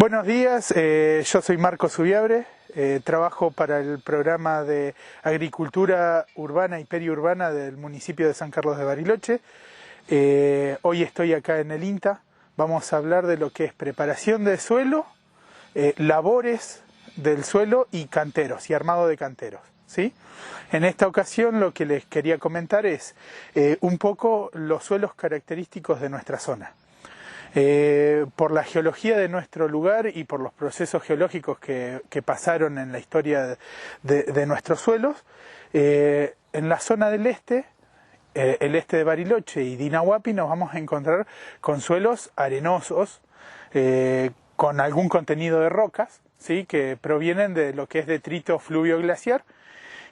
Buenos días, yo soy Marco Zubiabre, trabajo para el programa de agricultura urbana y periurbana del municipio de San Carlos de Bariloche. Hoy estoy acá en el INTA, vamos a hablar de lo que es preparación de suelo, labores del suelo y canteros y armado de canteros, ¿sí? En esta ocasión lo que les quería comentar es un poco los suelos característicos de nuestra zona. Por la geología de nuestro lugar y por los procesos geológicos que pasaron en la historia de nuestros suelos, en la zona del este, el este de Bariloche y Dinahuapi, nos vamos a encontrar con suelos arenosos, con algún contenido de rocas, ¿sí? Que provienen de lo que es detrito fluvio glaciar,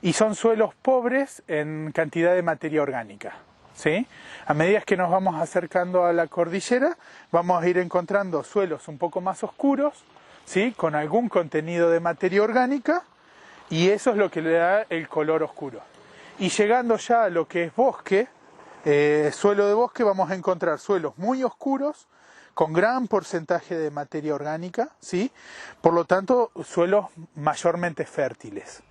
y son suelos pobres en cantidad de materia orgánica, ¿sí? A medida que nos vamos acercando a la cordillera, vamos a ir encontrando suelos un poco más oscuros, ¿sí? Con algún contenido de materia orgánica, y eso es lo que le da el color oscuro. Y llegando ya a lo que es bosque, suelo de bosque, vamos a encontrar suelos muy oscuros, con gran porcentaje de materia orgánica, ¿sí? Por lo tanto, suelos mayormente fértiles.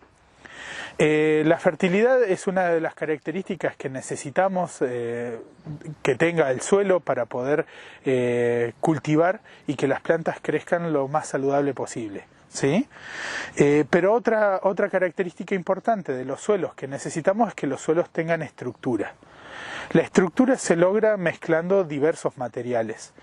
La fertilidad es una de las características que necesitamos que tenga el suelo para poder cultivar y que las plantas crezcan lo más saludable posible, ¿sí? Pero otra característica importante de los suelos que necesitamos es que los suelos tengan estructura. La estructura se logra mezclando diversos materiales,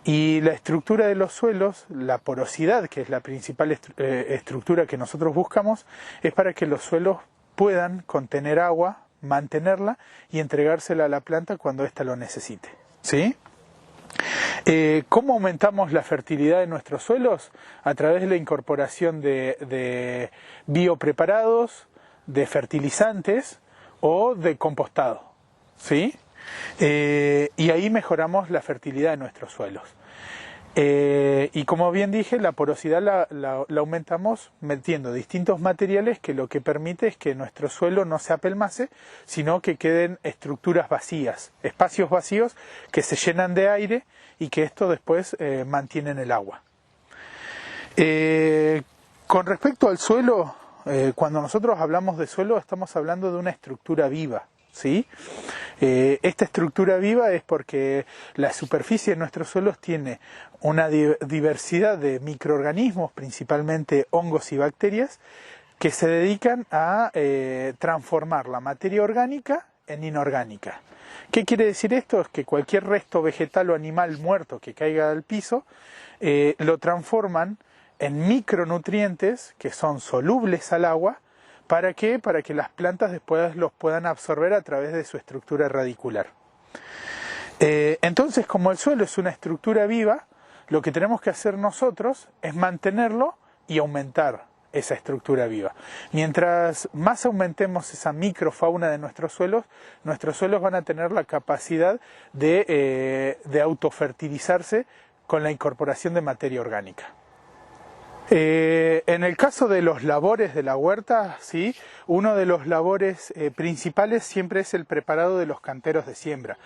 y la estructura de los suelos, la porosidad, que es la principal estructura que nosotros buscamos, es para que los suelos puedan contener agua, mantenerla y entregársela a la planta cuando ésta lo necesite, ¿sí? ¿Cómo aumentamos la fertilidad de nuestros suelos? A través de la incorporación de biopreparados, de fertilizantes o de compostado, ¿sí? Y ahí mejoramos la fertilidad de nuestros suelos. Y como bien dije, la porosidad la aumentamos metiendo distintos materiales, que lo que permite es que nuestro suelo no se apelmace, sino que queden estructuras vacías, espacios vacíos que se llenan de aire y que esto después mantienen el agua. Con respecto al suelo, cuando nosotros hablamos de suelo estamos hablando de una estructura viva, ¿sí? Esta estructura viva es porque la superficie de nuestros suelos tiene una diversidad de microorganismos, principalmente hongos y bacterias, que se dedican a transformar la materia orgánica en inorgánica. ¿Qué quiere decir esto? Es que cualquier resto vegetal o animal muerto que caiga al piso lo transforman en micronutrientes que son solubles al agua. ¿Para qué? Para que las plantas después los puedan absorber a través de su estructura radicular. Entonces, como el suelo es una estructura viva, lo que tenemos que hacer nosotros es mantenerlo y aumentar esa estructura viva. Mientras más aumentemos esa microfauna de nuestros suelos van a tener la capacidad de autofertilizarse con la incorporación de materia orgánica. En el caso de los labores de la huerta, sí, uno de los labores principales siempre es el preparado de los canteros de siembra,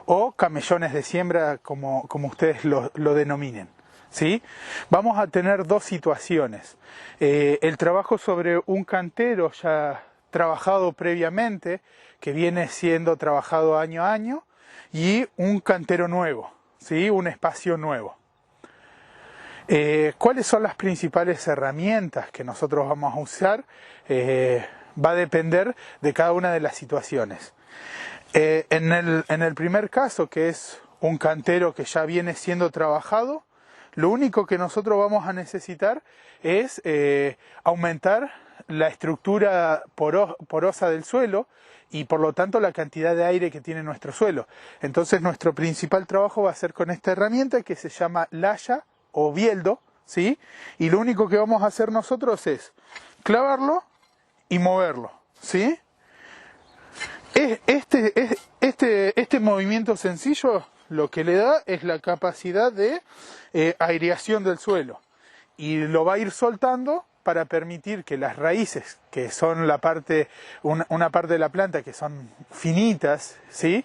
o camellones de siembra, como ustedes lo denominen, ¿sí? Vamos a tener dos situaciones. El trabajo sobre un cantero ya trabajado previamente, que viene siendo trabajado año a año, y un cantero nuevo, ¿sí? Un espacio nuevo. ¿Cuáles son las principales herramientas que nosotros vamos a usar? Va a depender de cada una de las situaciones. En el primer caso, que es un cantero que ya viene siendo trabajado, lo único que nosotros vamos a necesitar es aumentar la estructura porosa del suelo y por lo tanto la cantidad de aire que tiene nuestro suelo. Entonces nuestro principal trabajo va a ser con esta herramienta que se llama laya o bieldo, ¿sí? Y lo único que vamos a hacer nosotros es clavarlo y moverlo, ¿sí? Este movimiento sencillo lo que le da es la capacidad de aireación del suelo, y lo va a ir soltando para permitir que las raíces, que son una parte de la planta que son finitas, ¿sí?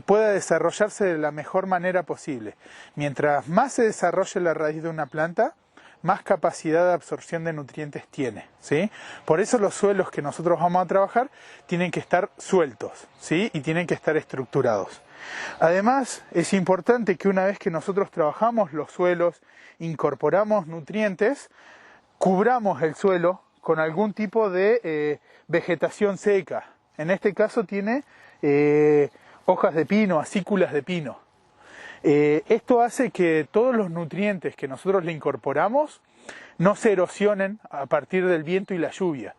Pueda desarrollarse de la mejor manera posible. Mientras más se desarrolle la raíz de una planta, más capacidad de absorción de nutrientes tiene, ¿sí? Por eso los suelos que nosotros vamos a trabajar tienen que estar sueltos, ¿sí? Y tienen que estar estructurados. Además, es importante que una vez que nosotros trabajamos los suelos, incorporamos nutrientes, cubramos el suelo con algún tipo de vegetación seca. En este caso tiene hojas de pino, acículas de pino. Esto hace que todos los nutrientes que nosotros le incorporamos no se erosionen a partir del viento y la lluvia.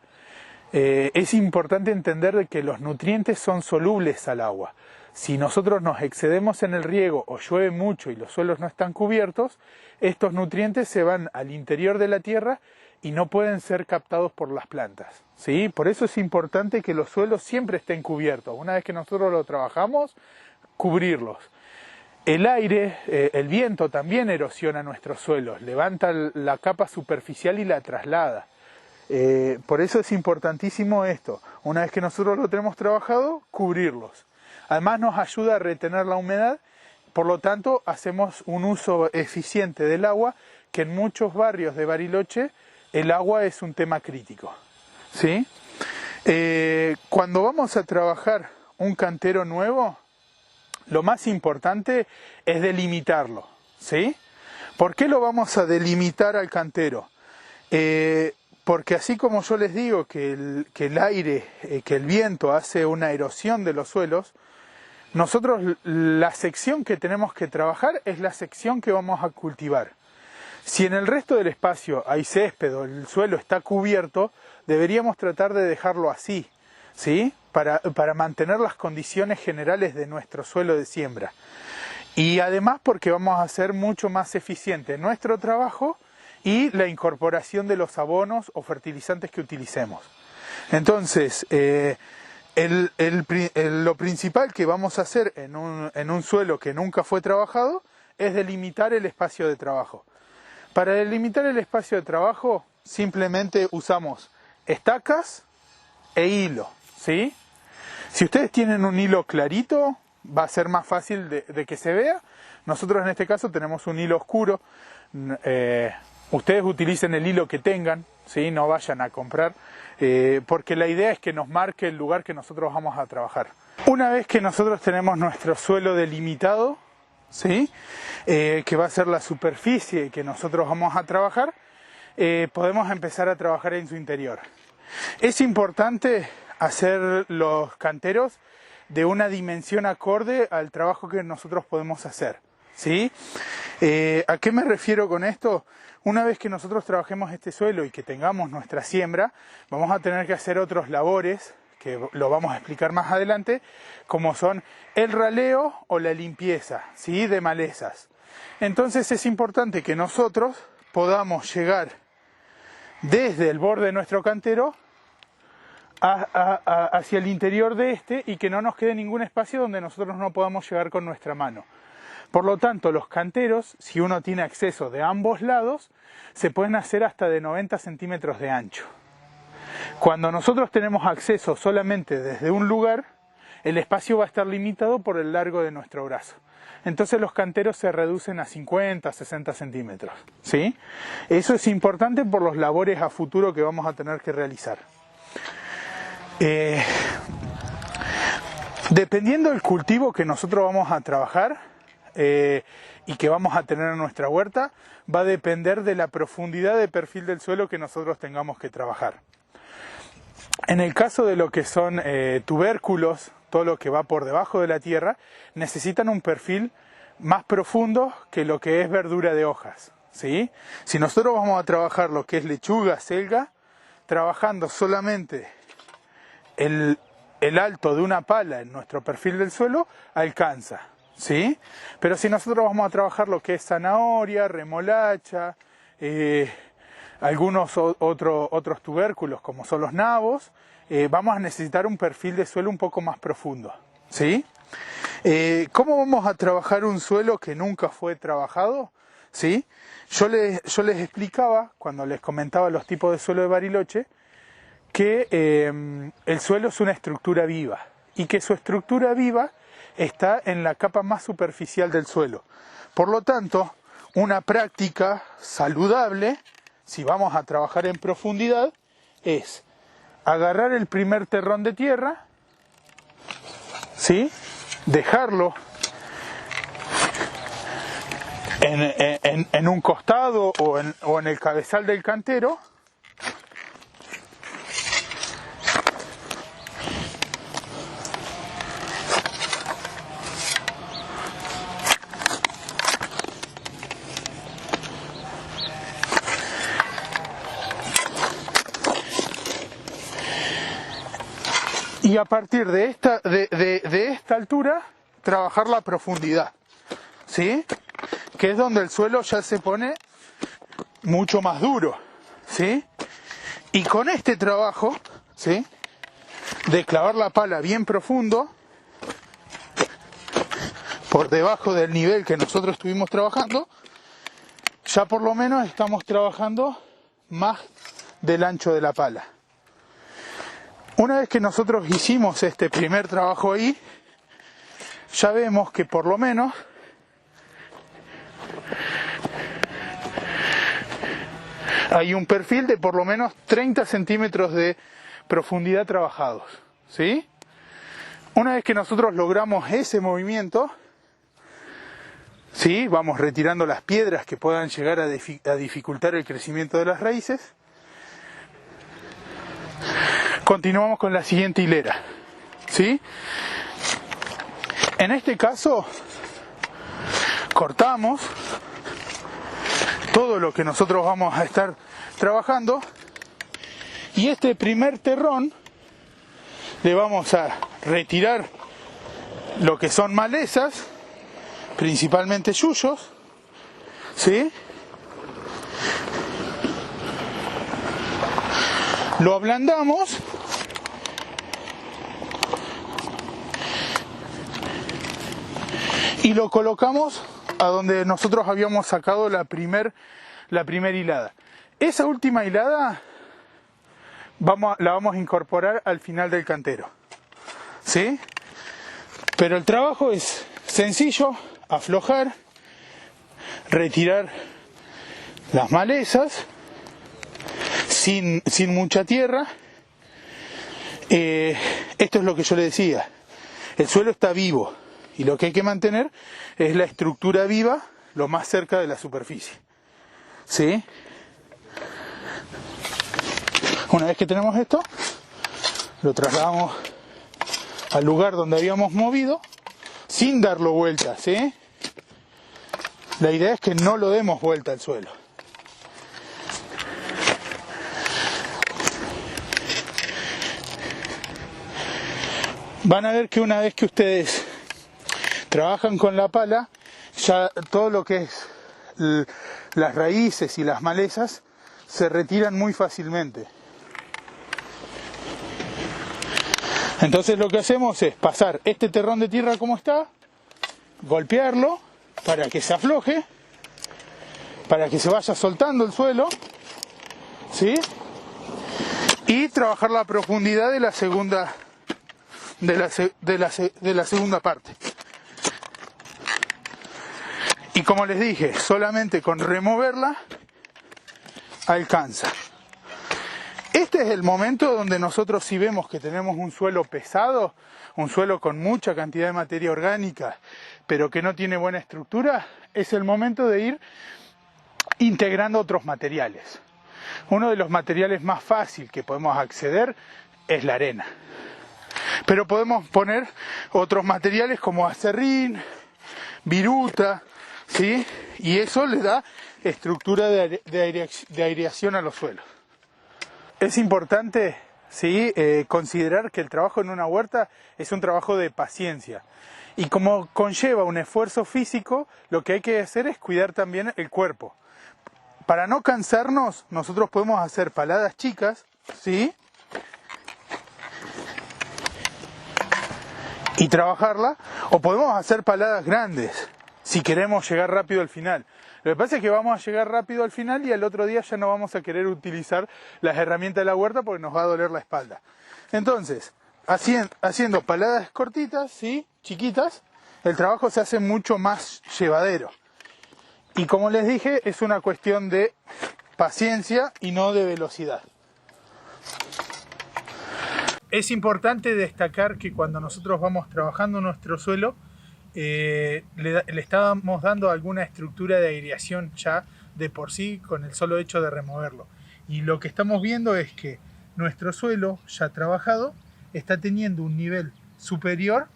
Es importante entender de que los nutrientes son solubles al agua. Si nosotros nos excedemos en el riego o llueve mucho y los suelos no están cubiertos, estos nutrientes se van al interior de la tierra y no pueden ser captados por las plantas, ¿sí? Por eso es importante que los suelos siempre estén cubiertos. Una vez que nosotros lo trabajamos, cubrirlos. El aire, el viento también erosiona nuestros suelos, levanta la capa superficial y la traslada. Por eso es importantísimo esto. Una vez que nosotros lo tenemos trabajado, cubrirlos. Además nos ayuda a retener la humedad, por lo tanto hacemos un uso eficiente del agua, que en muchos barrios de Bariloche el agua es un tema crítico, ¿sí? Cuando vamos a trabajar un cantero nuevo, lo más importante es delimitarlo, ¿sí? ¿Por qué lo vamos a delimitar al cantero? Porque así como yo les digo que el aire, que el viento hace una erosión de los suelos, nosotros la sección que tenemos que trabajar es la sección que vamos a cultivar. Si en el resto del espacio hay césped o el suelo está cubierto, deberíamos tratar de dejarlo así, ¿sí? Para mantener las condiciones generales de nuestro suelo de siembra. Y además porque vamos a hacer mucho más eficiente nuestro trabajo y la incorporación de los abonos o fertilizantes que utilicemos. Entonces, lo principal que vamos a hacer en un suelo que nunca fue trabajado es delimitar el espacio de trabajo. Para delimitar el espacio de trabajo simplemente usamos estacas e hilo, ¿sí? Si ustedes tienen un hilo clarito, va a ser más fácil de que se vea. Nosotros en este caso tenemos un hilo oscuro. Ustedes utilicen el hilo que tengan, ¿sí? No vayan a comprar, porque la idea es que nos marque el lugar que nosotros vamos a trabajar. Una vez que nosotros tenemos nuestro suelo delimitado, ¿sí? Que va a ser la superficie que nosotros vamos a trabajar, podemos empezar a trabajar en su interior. Es importante hacer los canteros de una dimensión acorde al trabajo que nosotros podemos hacer, ¿sí? ¿A qué me refiero con esto? Una vez que nosotros trabajemos este suelo y que tengamos nuestra siembra, vamos a tener que hacer otros labores, que lo vamos a explicar más adelante, como son el raleo o la limpieza, ¿sí? De malezas. Entonces es importante que nosotros podamos llegar desde el borde de nuestro cantero hacia el interior de este y que no nos quede ningún espacio donde nosotros no podamos llegar con nuestra mano. Por lo tanto, los canteros, si uno tiene acceso de ambos lados, se pueden hacer hasta de 90 centímetros de ancho. Cuando nosotros tenemos acceso solamente desde un lugar, el espacio va a estar limitado por el largo de nuestro brazo. Entonces los canteros se reducen a 50, 60 centímetros, ¿sí? Eso es importante por los labores a futuro que vamos a tener que realizar. Dependiendo del cultivo que nosotros vamos a trabajar y que vamos a tener en nuestra huerta, va a depender de la profundidad de perfil del suelo que nosotros tengamos que trabajar. En el caso de lo que son tubérculos, todo lo que va por debajo de la tierra, necesitan un perfil más profundo que lo que es verdura de hojas, ¿sí? Si nosotros vamos a trabajar lo que es lechuga, selga, trabajando solamente el alto de una pala en nuestro perfil del suelo, alcanza, ¿sí? Pero si nosotros vamos a trabajar lo que es zanahoria, remolacha, algunos otros tubérculos como son los nabos, vamos a necesitar un perfil de suelo un poco más profundo, ¿sí? ¿Cómo vamos a trabajar un suelo que nunca fue trabajado? ¿Sí? Yo les explicaba, cuando les comentaba los tipos de suelo de Bariloche, que el suelo es una estructura viva y que su estructura viva está en la capa más superficial del suelo. Por lo tanto, una práctica saludable si vamos a trabajar en profundidad, es agarrar el primer terrón de tierra, ¿sí? Dejarlo en un costado o en el cabezal del cantero, y a partir de esta altura trabajar la profundidad, ¿sí? Que es donde el suelo ya se pone mucho más duro, ¿sí? Y con este trabajo, ¿sí?, de clavar la pala bien profundo, por debajo del nivel que nosotros estuvimos trabajando, ya por lo menos estamos trabajando más del ancho de la pala. Una vez que nosotros hicimos este primer trabajo ahí, ya vemos que por lo menos hay un perfil de por lo menos 30 centímetros de profundidad trabajados, ¿sí? Una vez que nosotros logramos ese movimiento, ¿sí?, vamos retirando las piedras que puedan llegar a dificultar el crecimiento de las raíces. Continuamos con la siguiente hilera, ¿sí? En este caso, cortamos todo lo que nosotros vamos a estar trabajando y este primer terrón le vamos a retirar lo que son malezas, principalmente yuyos, ¿sí? Lo ablandamos y lo colocamos a donde nosotros habíamos sacado la primer hilada. Esa última hilada la vamos a incorporar al final del cantero, ¿sí? Pero el trabajo es sencillo: aflojar, retirar las malezas sin mucha tierra. Esto es lo que yo le decía, el suelo está vivo y lo que hay que mantener es la estructura viva lo más cerca de la superficie, ¿sí? Una vez que tenemos esto, lo trasladamos al lugar donde habíamos movido sin darlo vuelta, ¿sí? La idea es que no lo demos vuelta al suelo. Van a ver que una vez que ustedes trabajan con la pala, ya todo lo que es las raíces y las malezas se retiran muy fácilmente. Entonces lo que hacemos es pasar este terrón de tierra como está, golpearlo para que se afloje, para que se vaya soltando el suelo, ¿sí? Y trabajar la profundidad de la segunda parte. Y como les dije, solamente con removerla alcanza. Este es el momento donde nosotros, si vemos que tenemos un suelo pesado, un suelo con mucha cantidad de materia orgánica, pero que no tiene buena estructura, es el momento de ir integrando otros materiales. Uno de los materiales más fáciles que podemos acceder es la arena. Pero podemos poner otros materiales como acerrín, viruta, ¿sí? Y eso le da estructura de aireación a los suelos. Es importante, ¿sí?, considerar que el trabajo en una huerta es un trabajo de paciencia. Y como conlleva un esfuerzo físico, lo que hay que hacer es cuidar también el cuerpo. Para no cansarnos, nosotros podemos hacer paladas chicas, ¿sí?, y trabajarla, o podemos hacer paladas grandes si queremos llegar rápido al final. Lo que pasa es que vamos a llegar rápido al final y al otro día ya no vamos a querer utilizar las herramientas de la huerta porque nos va a doler la espalda. Entonces, haciendo paladas cortitas, ¿sí?, chiquitas, el trabajo se hace mucho más llevadero. Y como les dije, es una cuestión de paciencia y no de velocidad. Es importante destacar que cuando nosotros vamos trabajando nuestro suelo, le estábamos dando alguna estructura de aireación ya de por sí con el solo hecho de removerlo. Y lo que estamos viendo es que nuestro suelo ya trabajado está teniendo un nivel superior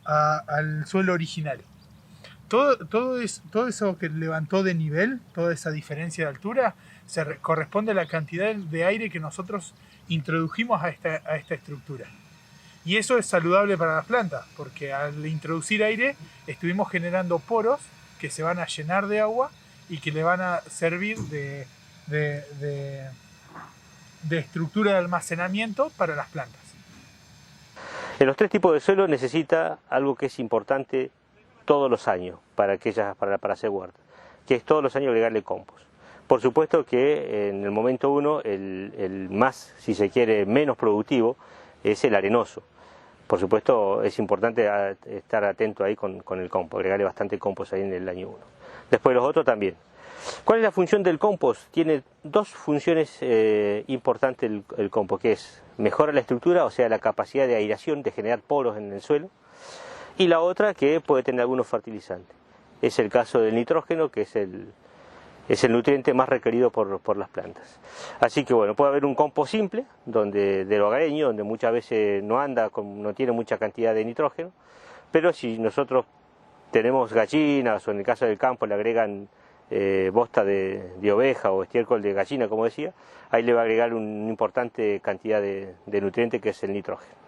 al suelo original. Todo eso que levantó de nivel, toda esa diferencia de altura, corresponde a la cantidad de aire que nosotros introdujimos a esta estructura. Y eso es saludable para las plantas, porque al introducir aire estuvimos generando poros que se van a llenar de agua y que le van a servir de estructura de almacenamiento para las plantas. En los tres tipos de suelo necesita algo que es importante todos los años para hacer huerta, que es todos los años agregarle compost. Por supuesto que en el momento uno el más, si se quiere, menos productivo es el arenoso. Por supuesto es importante estar atento ahí con el compost, agregarle bastante compost ahí en el año 1. Después los otros también. ¿Cuál es la función del compost? Tiene dos funciones importantes el compost, que es mejora la estructura, o sea la capacidad de aireación, de generar poros en el suelo, y la otra que puede tener algunos fertilizantes. Es el caso del nitrógeno, que es el nutriente más requerido por las plantas. Así que bueno, puede haber un compost simple, de hogareño, donde muchas veces no tiene mucha cantidad de nitrógeno, pero si nosotros tenemos gallinas, o en el caso del campo le agregan bosta de oveja o estiércol de gallina, como decía, ahí le va a agregar una importante cantidad de nutriente, que es el nitrógeno.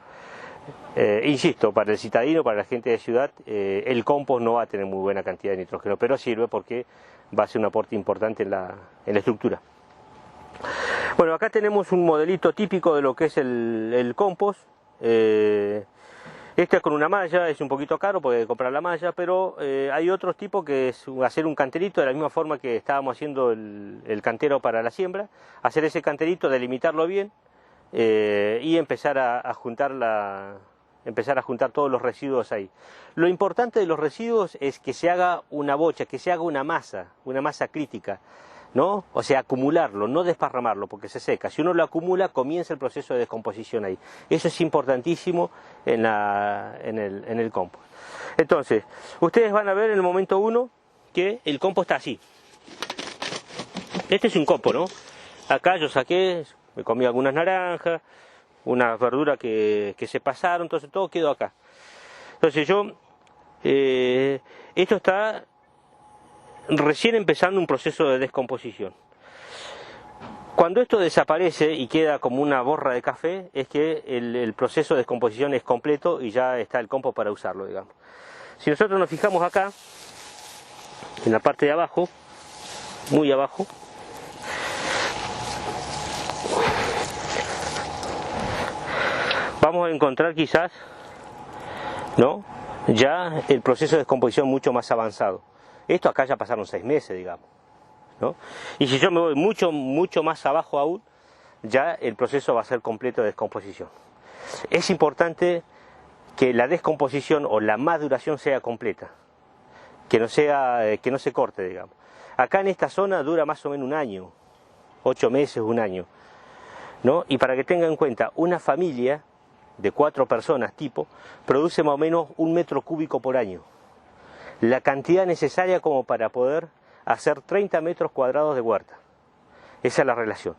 Insisto, para el citadino, para la gente de ciudad, el compost no va a tener muy buena cantidad de nitrógeno, pero sirve porque va a ser un aporte importante en la estructura. Bueno, acá tenemos un modelito típico de lo que es el compost. Este es con una malla, es un poquito caro porque hay que comprar la malla, pero hay otros tipos que es hacer un canterito de la misma forma que estábamos haciendo el cantero para la siembra, hacer ese canterito, delimitarlo bien y empezar a juntar todos los residuos ahí. Lo importante de los residuos es que se haga una bocha, que se haga una masa crítica, ¿no? O sea, acumularlo, no desparramarlo porque se seca. Si uno lo acumula, comienza el proceso de descomposición ahí. Eso es importantísimo en el compost. Entonces, ustedes van a ver en el momento 1 que el compost está así. Este es un copo, ¿no? Acá yo saqué, me comí algunas naranjas, unas verduras que se pasaron, entonces todo quedó acá. Entonces esto está recién empezando un proceso de descomposición. Cuando esto desaparece y queda como una borra de café, es que el proceso de descomposición es completo y ya está el compost para usarlo, digamos. Si nosotros nos fijamos acá, en la parte de abajo, muy abajo, vamos a encontrar quizás, ¿no?, ya el proceso de descomposición mucho más avanzado. Esto acá ya pasaron 6 meses, digamos, ¿no? Y si yo me voy mucho más abajo aún, ya el proceso va a ser completo de descomposición. Es importante que la descomposición o la maduración sea completa, que no se corte, digamos. Acá en esta zona dura más o menos un año, 8 meses, un año, ¿no? Y para que tengan en cuenta, una familia de 4 personas tipo produce más o menos 1 metro cúbico por año, la cantidad necesaria como para poder hacer 30 metros cuadrados de huerta. Esa es la relación.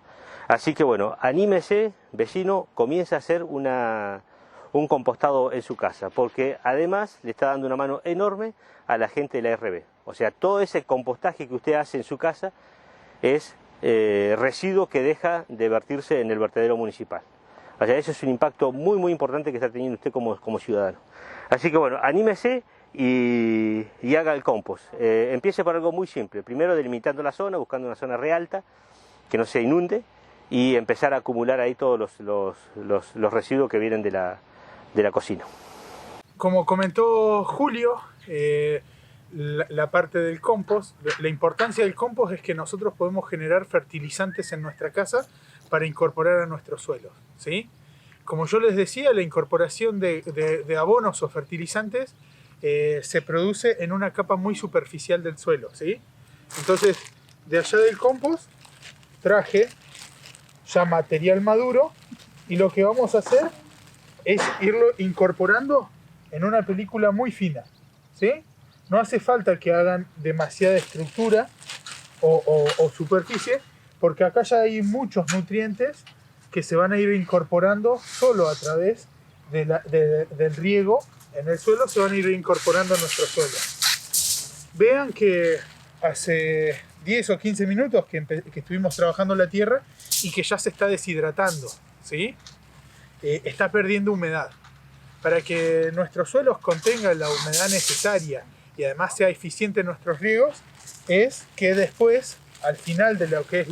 Así que bueno, anímese, vecino, comience a hacer un compostado en su casa, porque además le está dando una mano enorme a la gente de la RB. O sea, todo ese compostaje que usted hace en su casa es residuo que deja de vertirse en el vertedero municipal. O sea, eso es un impacto muy muy importante que está teniendo usted como ciudadano. Así que bueno, anímese y haga el compost. Empiece por algo muy simple. Primero delimitando la zona, buscando una zona realta, que no se inunde, y empezar a acumular ahí todos los residuos que vienen de la cocina. Como comentó Julio, la parte del compost, la importancia del compost es que nosotros podemos generar fertilizantes en nuestra casa para incorporar a nuestros suelos, ¿sí? Como yo les decía, la incorporación de abonos o fertilizantes se produce en una capa muy superficial del suelo, ¿sí? Entonces, de allá del compost traje ya material maduro, y lo que vamos a hacer es irlo incorporando en una película muy fina, ¿sí? No hace falta que hagan demasiada estructura o superficie, porque acá ya hay muchos nutrientes que se van a ir incorporando solo a través del riego en el suelo, se van a ir incorporando a nuestro suelo. Vean que hace 10 o 15 minutos que estuvimos trabajando la tierra y que ya se está deshidratando, ¿sí? Está perdiendo humedad. Para que nuestros suelos contengan la humedad necesaria y además sea eficiente en nuestros riegos, es que después, al final de lo que es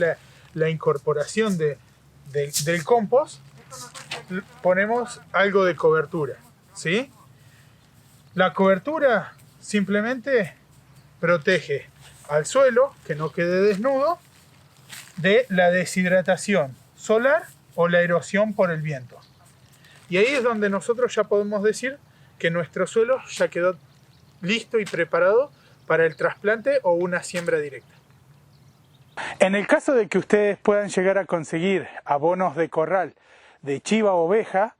la incorporación del compost, ponemos algo de cobertura, ¿sí? La cobertura simplemente protege al suelo, que no quede desnudo, de la deshidratación solar o la erosión por el viento. Y ahí es donde nosotros ya podemos decir que nuestro suelo ya quedó listo y preparado para el trasplante o una siembra directa. En el caso de que ustedes puedan llegar a conseguir abonos de corral de chiva o oveja,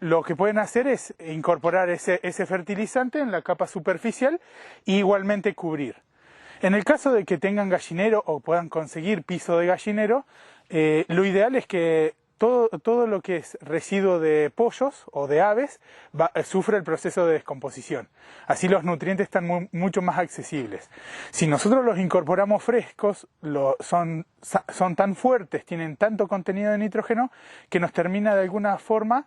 lo que pueden hacer es incorporar ese fertilizante en la capa superficial e igualmente cubrir. En el caso de que tengan gallinero o puedan conseguir piso de gallinero, lo ideal es que todo lo que es residuo de pollos o de aves sufre el proceso de descomposición. Así los nutrientes están mucho más accesibles. Si nosotros los incorporamos frescos, son tan fuertes, tienen tanto contenido de nitrógeno, que nos termina de alguna forma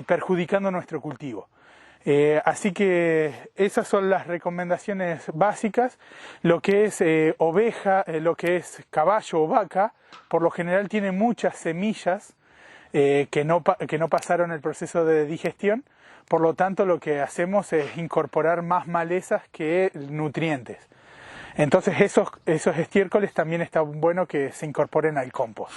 perjudicando nuestro cultivo. Así que esas son las recomendaciones básicas. Lo que es oveja, lo que es caballo o vaca, por lo general tiene muchas semillas que no pasaron el proceso de digestión. Por lo tanto, lo que hacemos es incorporar más malezas que nutrientes. Entonces esos estiércoles también está bueno que se incorporen al compost.